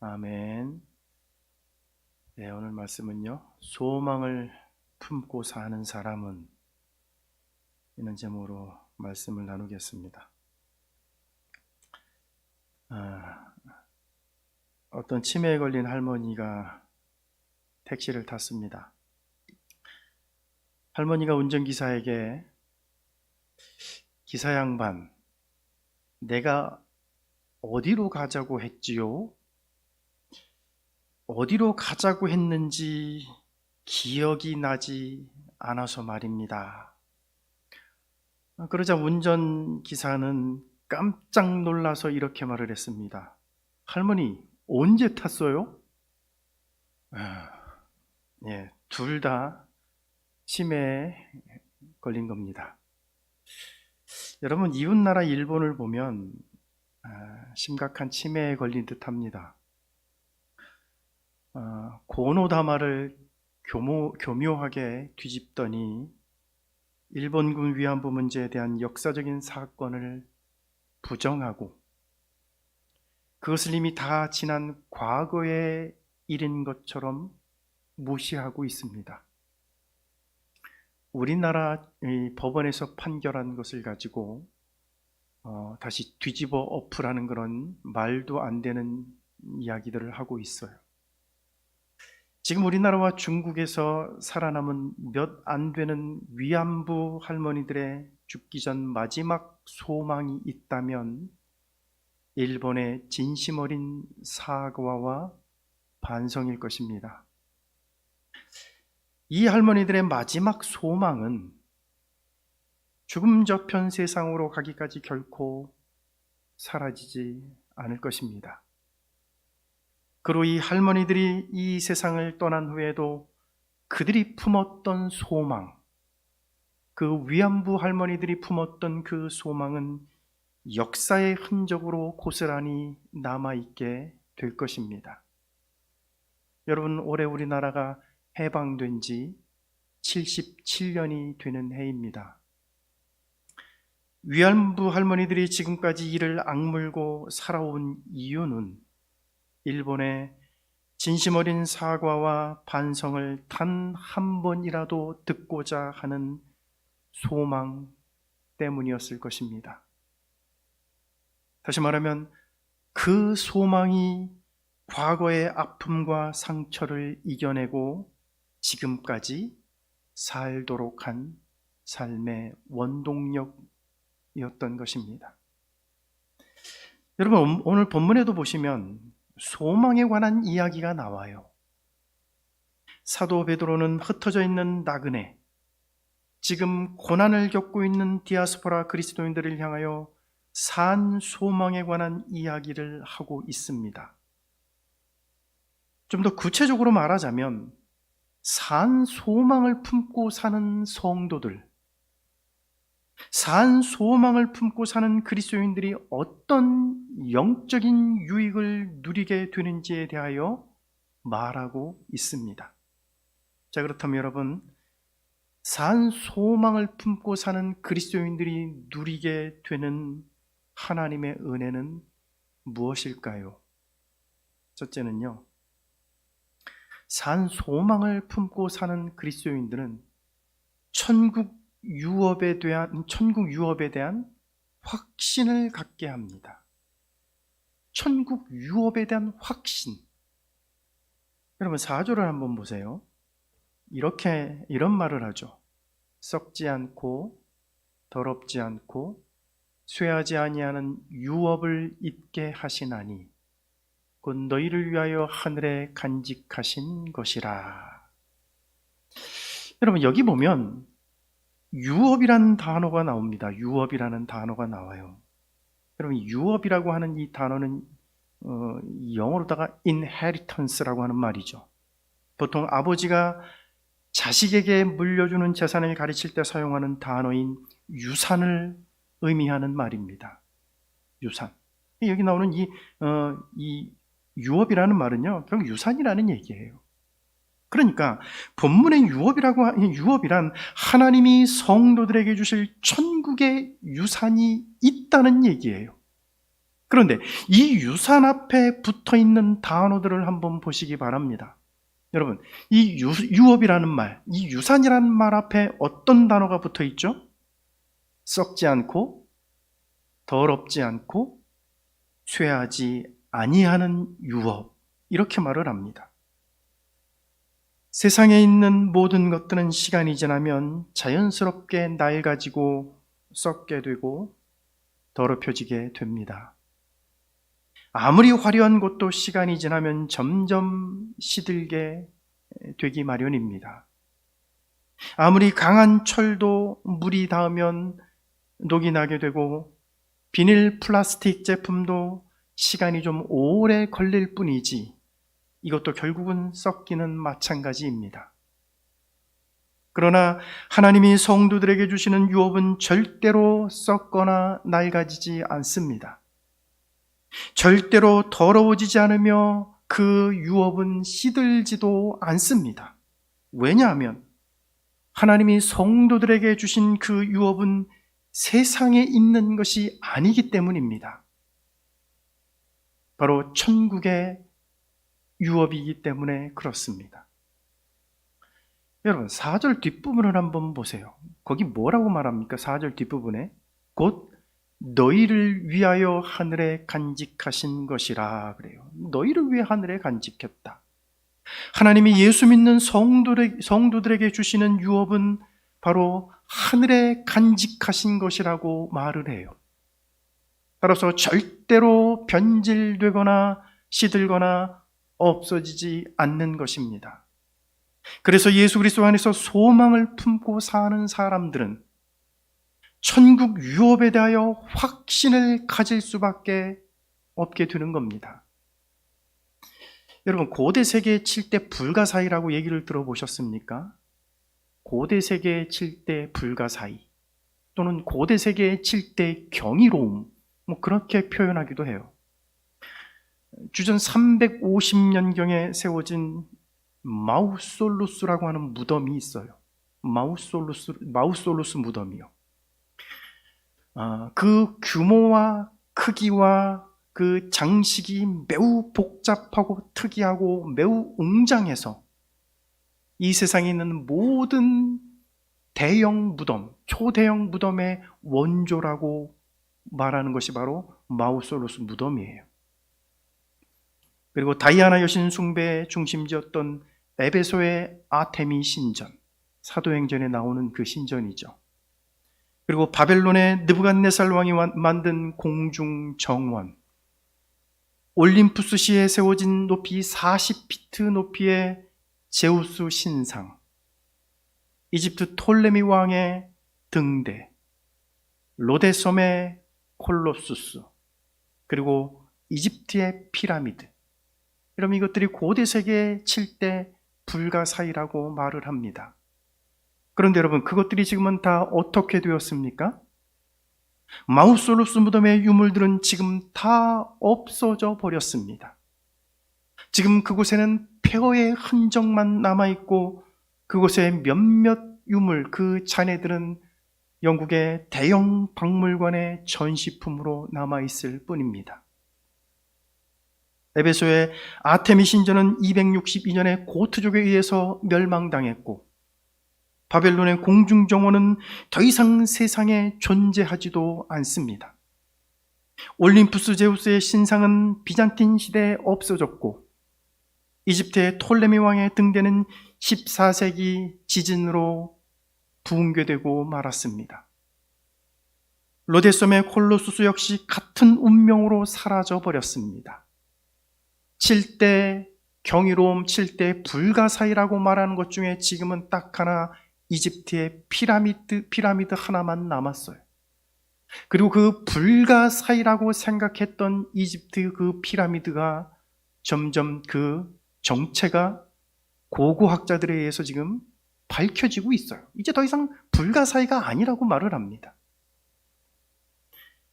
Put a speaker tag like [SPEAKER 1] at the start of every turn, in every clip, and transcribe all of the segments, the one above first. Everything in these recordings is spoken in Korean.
[SPEAKER 1] 아멘. 네, 오늘 말씀은요, 소망을 품고 사는 사람은, 이런 제목으로 말씀을 나누겠습니다. 어떤 치매에 걸린 할머니가 택시를 탔습니다. 할머니가 운전기사에게, 기사 양반, 내가 어디로 가자고 했지요? 어디로 가자고 했는지 기억이 나지 않아서 말입니다. 그러자 운전기사는 깜짝 놀라서 이렇게 말을 했습니다. 할머니, 언제 탔어요? 예, 둘 다 치매에 걸린 겁니다. 여러분, 이웃나라 일본을 보면 심각한 치매에 걸린 듯합니다. 고노다마를 교묘하게 뒤집더니 일본군 위안부 문제에 대한 역사적인 사건을 부정하고 그것을 이미 다 지난 과거의 일인 것처럼 무시하고 있습니다. 우리나라의 법원에서 판결한 것을 가지고 다시 뒤집어 엎으라는 그런 말도 안 되는 이야기들을 하고 있어요. 지금 우리나라와 중국에서 살아남은 몇 안 되는 위안부 할머니들의 죽기 전 마지막 소망이 있다면 일본의 진심 어린 사과와 반성일 것입니다. 이 할머니들의 마지막 소망은 죽음 저편 세상으로 가기까지 결코 사라지지 않을 것입니다. 그리고 이 할머니들이 이 세상을 떠난 후에도 그들이 품었던 소망, 그 위안부 할머니들이 품었던 그 소망은 역사의 흔적으로 고스란히 남아있게 될 것입니다. 여러분, 올해 우리나라가 해방된 지 77년이 되는 해입니다. 위안부 할머니들이 지금까지 이를 악물고 살아온 이유는 일본의 진심 어린 사과와 반성을 단 한 번이라도 듣고자 하는 소망 때문이었을 것입니다. 다시 말하면 그 소망이 과거의 아픔과 상처를 이겨내고 지금까지 살도록 한 삶의 원동력이었던 것입니다. 여러분, 오늘 본문에도 보시면 소망에 관한 이야기가 나와요. 사도 베드로는 흩어져 있는 나그네, 지금 고난을 겪고 있는 디아스포라 그리스도인들을 향하여 산 소망에 관한 이야기를 하고 있습니다. 좀 더 구체적으로 말하자면 산 소망을 품고 사는 성도들, 산 소망을 품고 사는 그리스도인들이 어떤 영적인 유익을 누리게 되는지에 대하여 말하고 있습니다. 자, 그렇다면 여러분, 산 소망을 품고 사는 그리스도인들이 누리게 되는 하나님의 은혜는 무엇일까요? 첫째는요, 산 소망을 품고 사는 그리스도인들은 천국 유업에 대한 확신을 갖게 합니다. 천국 유업에 대한 확신. 여러분, 4절을 한번 보세요. 이런 말을 하죠. 썩지 않고 더럽지 않고 쇠하지 아니하는 유업을 입게 하시나니 곧 너희를 위하여 하늘에 간직하신 것이라. 여러분, 여기 보면 유업이라는 단어가 나옵니다. 유업이라는 단어가 나와요. 여러분, 유업이라고 하는 이 단어는 영어로다가 inheritance라고 하는 말이죠. 보통 아버지가 자식에게 물려주는 재산을 가르칠 때 사용하는 단어인 유산을 의미하는 말입니다. 유산. 여기 나오는 이 유업이라는 말은요, 결국 유산이라는 얘기예요. 그러니까 본문의 유업이란 하나님이 성도들에게 주실 천국의 유산이 있다는 얘기예요. 그런데 이 유산 앞에 붙어 있는 단어들을 한번 보시기 바랍니다. 여러분, 이 유업이라는 말, 이 유산이라는 말 앞에 어떤 단어가 붙어 있죠? 썩지 않고, 더럽지 않고, 쇠하지 아니하는 유업, 이렇게 말을 합니다. 세상에 있는 모든 것들은 시간이 지나면 자연스럽게 낡아지고 썩게 되고 더럽혀지게 됩니다. 아무리 화려한 것도 시간이 지나면 점점 시들게 되기 마련입니다. 아무리 강한 철도 물이 닿으면 녹이 나게 되고, 비닐 플라스틱 제품도 시간이 좀 오래 걸릴 뿐이지 이것도 결국은 썩기는 마찬가지입니다. 그러나 하나님이 성도들에게 주시는 유업은 절대로 썩거나 낡아지지 않습니다. 절대로 더러워지지 않으며 그 유업은 시들지도 않습니다. 왜냐하면 하나님이 성도들에게 주신 그 유업은 세상에 있는 것이 아니기 때문입니다. 바로 천국의 유업이기 때문에 그렇습니다. 여러분, 4절 뒷부분을 한번 보세요. 거기 뭐라고 말합니까? 4절 뒷부분에 곧 너희를 위하여 하늘에 간직하신 것이라 그래요. 너희를 위해 하늘에 간직했다. 하나님이 예수 믿는 성도들에게 주시는 유업은 바로 하늘에 간직하신 것이라고 말을 해요. 따라서 절대로 변질되거나 시들거나 없어지지 않는 것입니다. 그래서 예수 그리스도 안에서 소망을 품고 사는 사람들은 천국 유업에 대하여 확신을 가질 수밖에 없게 되는 겁니다. 여러분, 고대 세계 7대 불가사의라고 얘기를 들어보셨습니까? 고대 세계 7대 불가사의 또는 고대 세계 7대 경이로움, 그렇게 표현하기도 해요. 주전 350년경에 세워진 마우솔루스라고 하는 무덤이 있어요. 마우솔루스 무덤이요. 그 규모와 크기와 그 장식이 매우 복잡하고 특이하고 매우 웅장해서 이 세상에 있는 모든 대형 무덤, 초대형 무덤의 원조라고 말하는 것이 바로 마우솔루스 무덤이에요. 그리고 다이아나 여신 숭배의 중심지였던 에베소의 아테미 신전, 사도행전에 나오는 그 신전이죠. 그리고 바벨론의 느부갓네살 왕이 만든 공중 정원, 올림푸스시에 세워진 높이 40피트 높이의 제우스 신상, 이집트 톨레미 왕의 등대, 로데섬의 콜로수스, 그리고 이집트의 피라미드. 여러분, 이것들이 고대 세계 7대 불가사의라고 말을 합니다. 그런데 여러분, 그것들이 지금은 다 어떻게 되었습니까? 마우솔루스 무덤의 유물들은 지금 다 없어져 버렸습니다. 지금 그곳에는 폐허의 흔적만 남아있고, 그곳의 몇몇 유물, 그 잔해들은 영국의 대형 박물관의 전시품으로 남아있을 뿐입니다. 에베소의 아테미 신전은 262년에 고트족에 의해서 멸망당했고, 바벨론의 공중정원은 더 이상 세상에 존재하지도 않습니다. 올림푸스 제우스의 신상은 비잔틴 시대에 없어졌고, 이집트의 톨레미 왕의 등대는 14세기 지진으로 붕괴되고 말았습니다. 로데섬의 콜로수스 역시 같은 운명으로 사라져 버렸습니다. 7대 경이로움, 7대 불가사의라고 말하는 것 중에 지금은 딱 하나, 이집트의 피라미드 하나만 남았어요. 그리고 그 불가사의라고 생각했던 이집트 그 피라미드가 점점 그 정체가 고고학자들에 의해서 지금 밝혀지고 있어요. 이제 더 이상 불가사의가 아니라고 말을 합니다.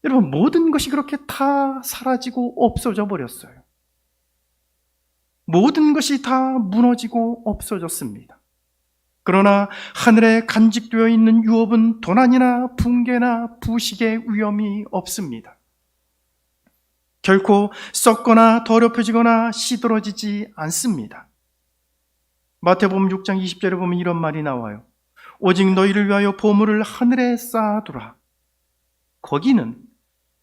[SPEAKER 1] 여러분, 모든 것이 그렇게 다 사라지고 없어져 버렸어요. 모든 것이 다 무너지고 없어졌습니다. 그러나 하늘에 간직되어 있는 유업은 도난이나 붕괴나 부식의 위험이 없습니다. 결코 썩거나 더럽혀지거나 시들어지지 않습니다. 마태복음 6장 20절에 보면 이런 말이 나와요. 오직 너희를 위하여 보물을 하늘에 쌓아두라. 거기는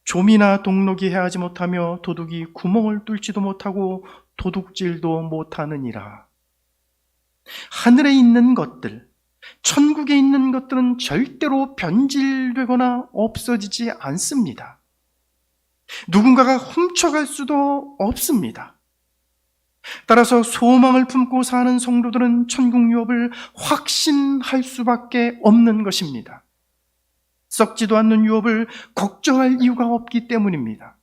[SPEAKER 1] 좀이나 동록이 해하지 못하며 도둑이 구멍을 뚫지도 못하고 도둑질도 못하느니라. 하늘에 있는 것들, 천국에 있는 것들은 절대로 변질되거나 없어지지 않습니다. 누군가가 훔쳐갈 수도 없습니다. 따라서 소망을 품고 사는 성도들은 천국 유업을 확신할 수밖에 없는 것입니다. 썩지도 않는 유업을 걱정할 이유가 없기 때문입니다.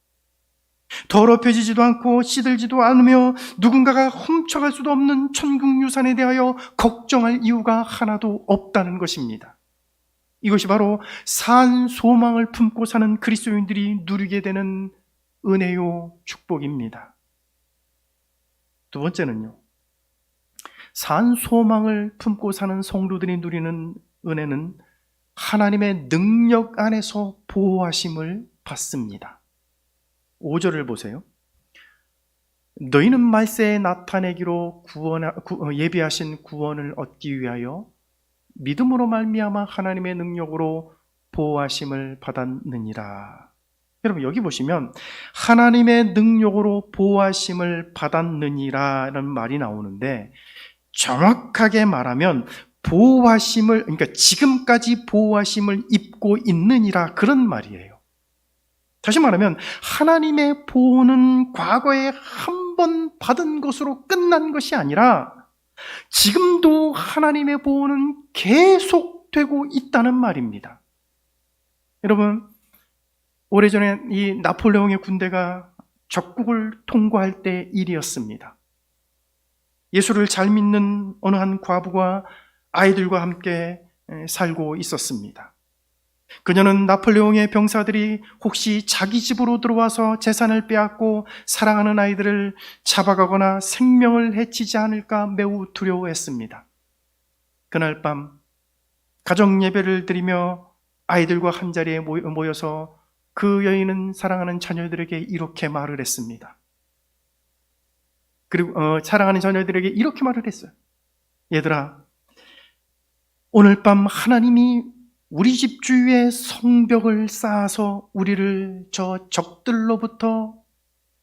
[SPEAKER 1] 더럽혀지지도 않고 시들지도 않으며 누군가가 훔쳐갈 수도 없는 천국 유산에 대하여 걱정할 이유가 하나도 없다는 것입니다. 이것이 바로 산 소망을 품고 사는 그리스도인들이 누리게 되는 은혜요 축복입니다. 두 번째는요, 산 소망을 품고 사는 성도들이 누리는 은혜는 하나님의 능력 안에서 보호하심을 받습니다. 5절을 보세요. 너희는 말세에 나타내기로 예비하신 구원을 얻기 위하여 믿음으로 말미암아 하나님의 능력으로 보호하심을 받았느니라. 여러분, 여기 보시면 하나님의 능력으로 보호하심을 받았느니라는 말이 나오는데, 정확하게 말하면 보호하심을, 그러니까 지금까지 보호하심을 입고 있느니라, 그런 말이에요. 다시 말하면 하나님의 보호는 과거에 한 번 받은 것으로 끝난 것이 아니라 지금도 하나님의 보호는 계속되고 있다는 말입니다. 여러분, 오래전에 이 나폴레옹의 군대가 적국을 통과할 때 일이었습니다. 예수를 잘 믿는 어느 한 과부가 아이들과 함께 살고 있었습니다. 그녀는 나폴레옹의 병사들이 혹시 자기 집으로 들어와서 재산을 빼앗고 사랑하는 아이들을 잡아가거나 생명을 해치지 않을까 매우 두려워했습니다. 그날 밤 가정 예배를 드리며 아이들과 한자리에 모여서 그 여인은 사랑하는 자녀들에게 이렇게 말을 했습니다. 그리고 사랑하는 자녀들에게 이렇게 말을 했어요. 얘들아, 오늘 밤 하나님이 우리 집 주위에 성벽을 쌓아서 우리를 저 적들로부터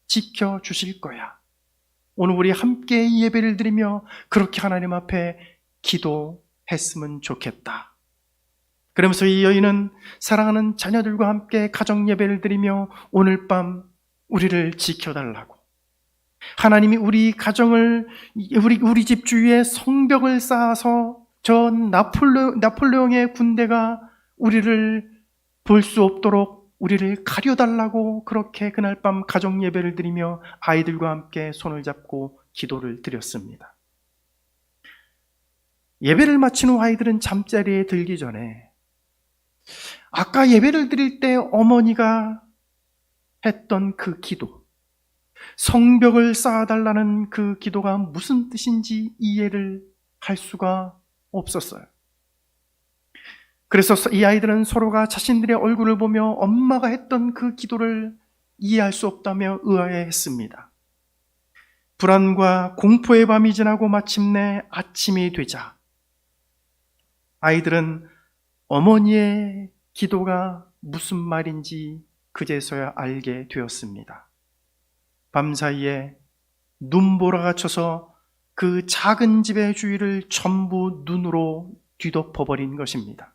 [SPEAKER 1] 지켜주실 거야. 오늘 우리 함께 예배를 드리며 그렇게 하나님 앞에 기도했으면 좋겠다. 그러면서 이 여인은 사랑하는 자녀들과 함께 가정 예배를 드리며 오늘 밤 우리를 지켜달라고, 하나님이 우리 가정을, 우리 집 주위에 성벽을 쌓아서 저 나폴레옹의 군대가 우리를 볼 수 없도록 우리를 가려달라고 그렇게 그날 밤 가정 예배를 드리며 아이들과 함께 손을 잡고 기도를 드렸습니다. 예배를 마친 후 아이들은 잠자리에 들기 전에 아까 예배를 드릴 때 어머니가 했던 그 기도, 성벽을 쌓아달라는 그 기도가 무슨 뜻인지 이해를 할 수가 없었어요. 그래서 이 아이들은 서로가 자신들의 얼굴을 보며 엄마가 했던 그 기도를 이해할 수 없다며 의아해했습니다. 불안과 공포의 밤이 지나고 마침내 아침이 되자 아이들은 어머니의 기도가 무슨 말인지 그제서야 알게 되었습니다. 밤사이에 눈보라가 쳐서 그 작은 집의 주위를 전부 눈으로 뒤덮어버린 것입니다.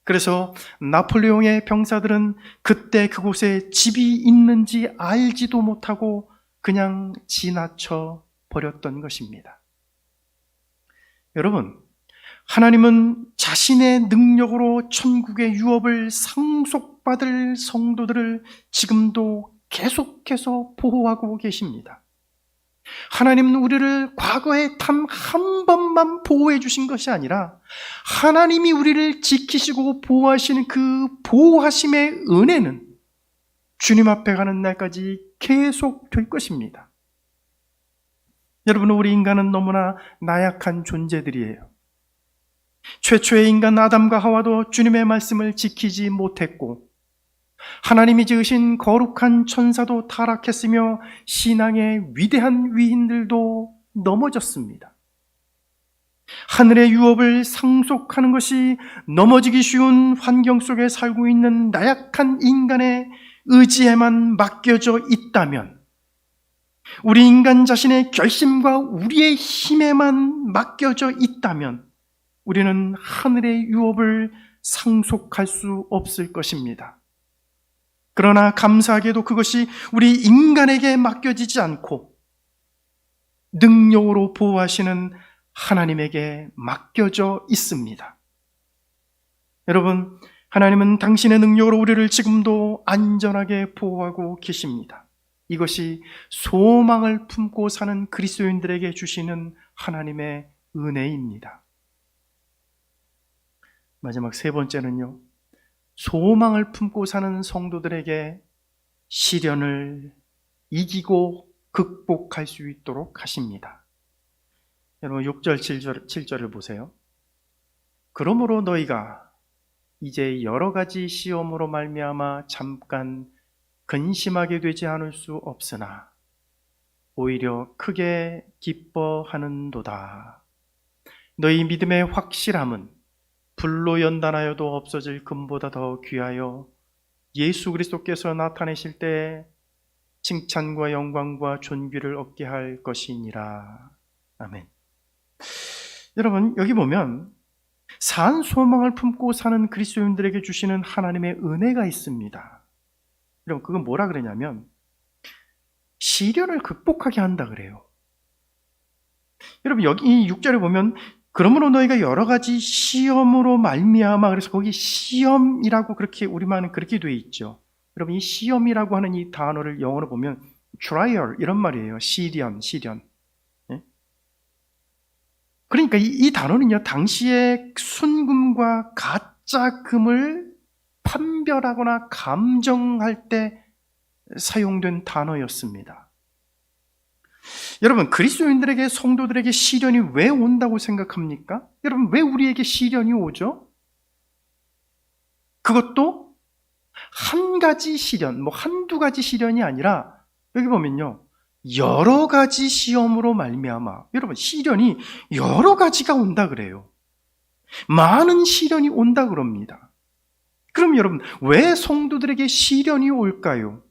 [SPEAKER 1] 그래서 나폴레옹의 병사들은 그때 그곳에 집이 있는지 알지도 못하고 그냥 지나쳐 버렸던 것입니다. 여러분, 하나님은 자신의 능력으로 천국의 유업을 상속받을 성도들을 지금도 계속해서 보호하고 계십니다. 하나님은 우리를 과거에 단 한 번만 보호해 주신 것이 아니라 하나님이 우리를 지키시고 보호하시는 그 보호하심의 은혜는 주님 앞에 가는 날까지 계속 될 것입니다. 여러분, 우리 인간은 너무나 나약한 존재들이에요. 최초의 인간 아담과 하와도 주님의 말씀을 지키지 못했고 하나님이 지으신 거룩한 천사도 타락했으며 신앙의 위대한 위인들도 넘어졌습니다. 하늘의 유업을 상속하는 것이 넘어지기 쉬운 환경 속에 살고 있는 나약한 인간의 의지에만 맡겨져 있다면, 우리 인간 자신의 결심과 우리의 힘에만 맡겨져 있다면 우리는 하늘의 유업을 상속할 수 없을 것입니다. 그러나 감사하게도 그것이 우리 인간에게 맡겨지지 않고 능력으로 보호하시는 하나님에게 맡겨져 있습니다. 여러분, 하나님은 당신의 능력으로 우리를 지금도 안전하게 보호하고 계십니다. 이것이 소망을 품고 사는 그리스도인들에게 주시는 하나님의 은혜입니다. 마지막 세 번째는요, 소망을 품고 사는 성도들에게 시련을 이기고 극복할 수 있도록 하십니다. 여러분 6절 7절을 보세요. 그러므로 너희가 이제 여러 가지 시험으로 말미암아 잠깐 근심하게 되지 않을 수 없으나 오히려 크게 기뻐하는도다. 너희 믿음의 확실함은 불로 연단하여도 없어질 금보다 더 귀하여 예수 그리스도께서 나타내실 때 칭찬과 영광과 존귀를 얻게 할 것이니라. 아멘. 여러분, 여기 보면 산 소망을 품고 사는 그리스도인들에게 주시는 하나님의 은혜가 있습니다. 여러분, 그건 뭐라 그러냐면 시련을 극복하게 한다 그래요. 여러분, 여기 이 6절에 보면 그러므로 너희가 여러 가지 시험으로 말미암아, 그래서 거기 시험이라고 그렇게 우리말은 그렇게 돼 있죠. 여러분, 이 시험이라고 하는 이 단어를 영어로 보면 trial 이런 말이에요. 시련. 예? 그러니까 이 단어는요, 당시의 순금과 가짜 금을 판별하거나 감정할 때 사용된 단어였습니다. 여러분, 그리스도인들에게, 성도들에게 시련이 왜 온다고 생각합니까? 여러분, 왜 우리에게 시련이 오죠? 그것도 한 가지 시련, 한두 가지 시련이 아니라 여기 보면요, 여러 가지 시험으로 말미암아. 여러분, 시련이 여러 가지가 온다 그래요. 많은 시련이 온다 그럽니다. 그럼 여러분, 왜 성도들에게 시련이 올까요?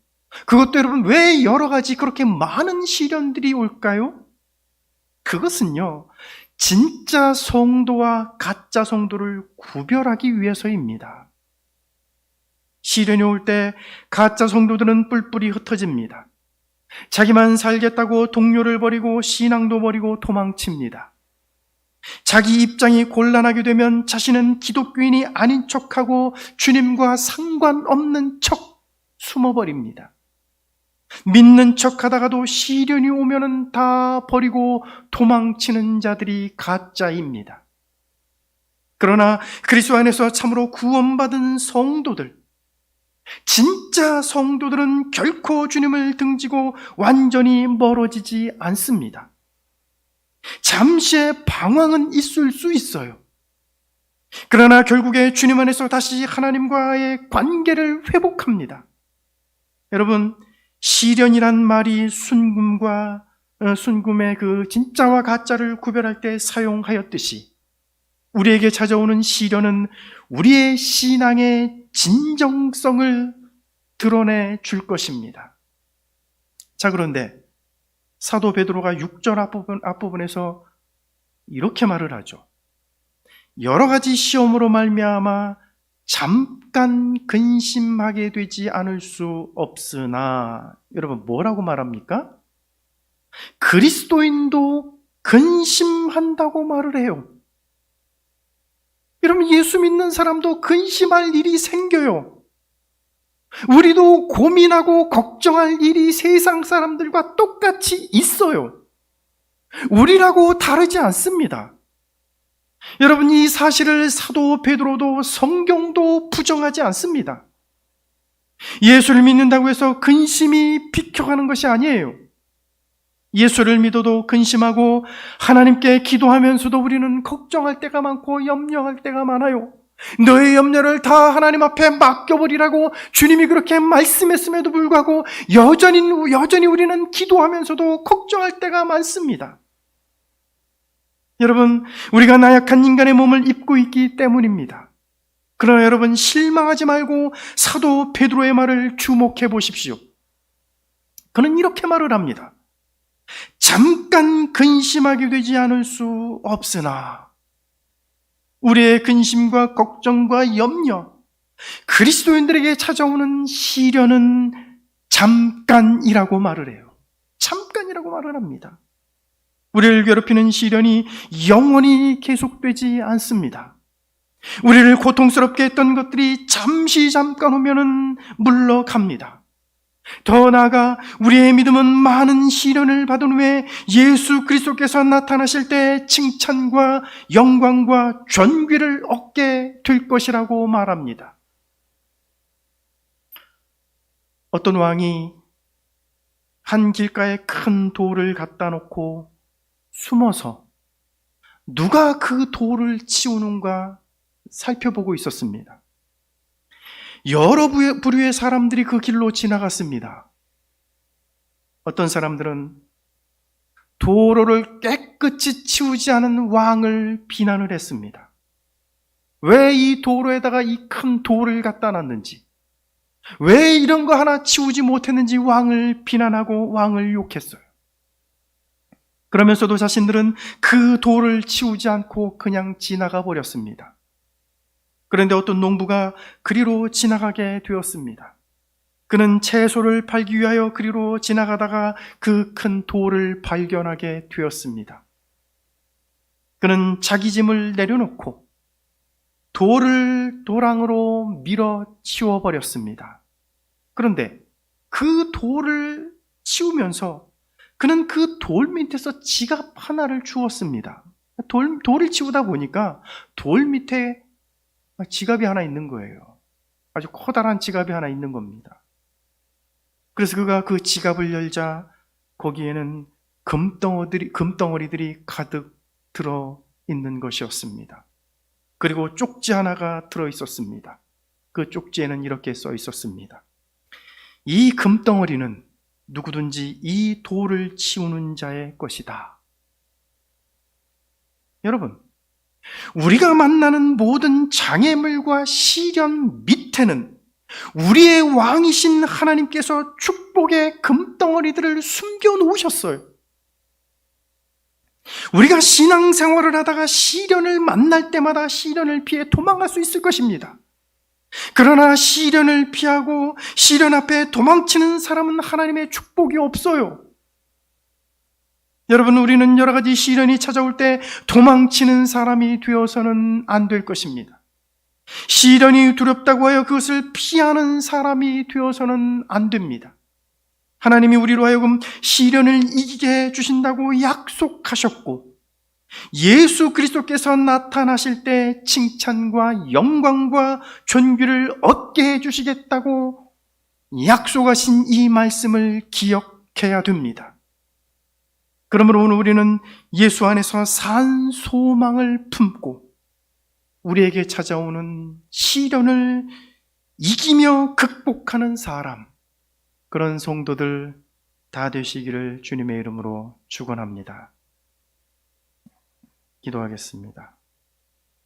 [SPEAKER 1] 그것도 여러분, 왜 여러 가지 그렇게 많은 시련들이 올까요? 그것은요, 진짜 성도와 가짜 성도를 구별하기 위해서입니다. 시련이 올 때 가짜 성도들은 뿔뿔이 흩어집니다. 자기만 살겠다고 동료를 버리고 신앙도 버리고 도망칩니다. 자기 입장이 곤란하게 되면 자신은 기독교인이 아닌 척하고 주님과 상관없는 척 숨어버립니다. 믿는 척 하다가도 시련이 오면은 다 버리고 도망치는 자들이 가짜입니다. 그러나 그리스도 안에서 참으로 구원받은 성도들, 진짜 성도들은 결코 주님을 등지고 완전히 멀어지지 않습니다. 잠시의 방황은 있을 수 있어요. 그러나 결국에 주님 안에서 다시 하나님과의 관계를 회복합니다. 여러분, 시련이란 말이 순금의 그 진짜와 가짜를 구별할 때 사용하였듯이 우리에게 찾아오는 시련은 우리의 신앙의 진정성을 드러내 줄 것입니다. 자, 그런데 사도 베드로가 6절 앞부분에서 이렇게 말을 하죠. 여러 가지 시험으로 말미암아 잠깐 근심하게 되지 않을 수 없으나, 여러분 뭐라고 말합니까? 그리스도인도 근심한다고 말을 해요. 여러분, 예수 믿는 사람도 근심할 일이 생겨요. 우리도 고민하고 걱정할 일이 세상 사람들과 똑같이 있어요. 우리라고 다르지 않습니다. 여러분, 이 사실을 사도 베드로도 성경도 부정하지 않습니다. 예수를 믿는다고 해서 근심이 비켜가는 것이 아니에요. 예수를 믿어도 근심하고 하나님께 기도하면서도 우리는 걱정할 때가 많고 염려할 때가 많아요. 너의 염려를 다 하나님 앞에 맡겨버리라고 주님이 그렇게 말씀했음에도 불구하고 여전히 우리는 기도하면서도 걱정할 때가 많습니다. 여러분, 우리가 나약한 인간의 몸을 입고 있기 때문입니다. 그러나 여러분, 실망하지 말고 사도 베드로의 말을 주목해 보십시오. 그는 이렇게 말을 합니다. 잠깐 근심하게 되지 않을 수 없으나 우리의 근심과 걱정과 염려, 그리스도인들에게 찾아오는 시련은 잠깐이라고 말을 해요. 잠깐이라고 말을 합니다. 우리를 괴롭히는 시련이 영원히 계속되지 않습니다. 우리를 고통스럽게 했던 것들이 잠깐 오면은 물러갑니다. 더 나아가 우리의 믿음은 많은 시련을 받은 후에 예수 그리스도께서 나타나실 때 칭찬과 영광과 존귀를 얻게 될 것이라고 말합니다. 어떤 왕이 한 길가에 큰 돌을 갖다 놓고 숨어서 누가 그 돌을 치우는가 살펴보고 있었습니다. 여러 부류의 사람들이 그 길로 지나갔습니다. 어떤 사람들은 도로를 깨끗이 치우지 않은 왕을 비난을 했습니다. 왜 이 도로에다가 이 큰 돌을 갖다 놨는지, 왜 이런 거 하나 치우지 못했는지 왕을 비난하고 왕을 욕했어요. 그러면서도 자신들은 그 돌을 치우지 않고 그냥 지나가 버렸습니다. 그런데 어떤 농부가 그리로 지나가게 되었습니다. 그는 채소를 팔기 위하여 그리로 지나가다가 그 큰 돌을 발견하게 되었습니다. 그는 자기 짐을 내려놓고 돌을 도랑으로 밀어 치워버렸습니다. 그런데 그 돌을 치우면서 그는 그 돌 밑에서 지갑 하나를 주웠습니다. 돌을 치우다 보니까 돌 밑에 지갑이 하나 있는 거예요. 아주 커다란 지갑이 하나 있는 겁니다. 그래서 그가 그 지갑을 열자 거기에는 금덩어리들이 가득 들어 있는 것이었습니다. 그리고 쪽지 하나가 들어 있었습니다. 그 쪽지에는 이렇게 써 있었습니다. 이 금덩어리는 누구든지 이 돌을 치우는 자의 것이다. 여러분, 우리가 만나는 모든 장애물과 시련 밑에는 우리의 왕이신 하나님께서 축복의 금덩어리들을 숨겨 놓으셨어요. 우리가 신앙생활을 하다가 시련을 만날 때마다 시련을 피해 도망갈 수 있을 것입니다. 그러나 시련을 피하고 시련 앞에 도망치는 사람은 하나님의 축복이 없어요. 여러분, 우리는 여러 가지 시련이 찾아올 때 도망치는 사람이 되어서는 안 될 것입니다. 시련이 두렵다고 하여 그것을 피하는 사람이 되어서는 안 됩니다. 하나님이 우리로 하여금 시련을 이기게 해주신다고 약속하셨고 예수 그리스도께서 나타나실 때 칭찬과 영광과 존귀를 얻게 해주시겠다고 약속하신 이 말씀을 기억해야 됩니다. 그러므로 오늘 우리는 예수 안에서 산 소망을 품고 우리에게 찾아오는 시련을 이기며 극복하는 사람, 그런 성도들 다 되시기를 주님의 이름으로 축원합니다. 기도하겠습니다.